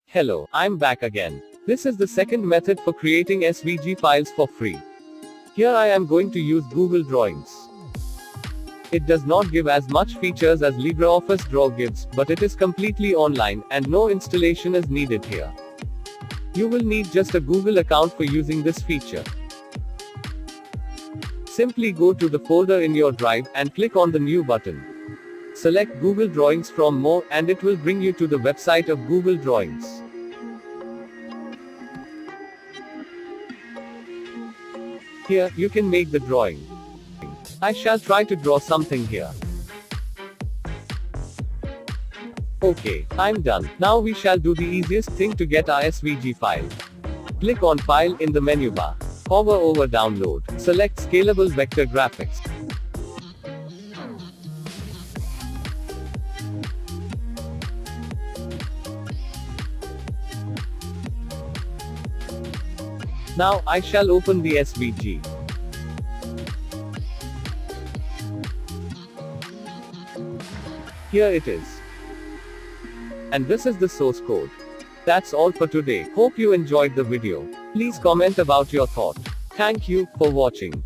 Hello, I'm back again. This is the second method for creating SVG files for free. Here I am going to use Google Drawings. It does not give as much features as LibreOffice Draw gives, but it is completely online, and no installation is needed here. You will need just a Google account for using this feature. Simply go to the folder in your drive, and click on the New button. Select Google Drawings from More, and it will bring you to the website of Google Drawings. Here, you can make the drawing. I shall try to draw something here. Okay, I'm done. Now we shall do the easiest thing to get our SVG file. Click on File in the menu bar. Hover over Download. Select Scalable Vector Graphics. Now, I shall open the SVG. Here it is. And this is the source code. That's all for today. Hope you enjoyed the video. Please comment about your thought. Thank you for watching.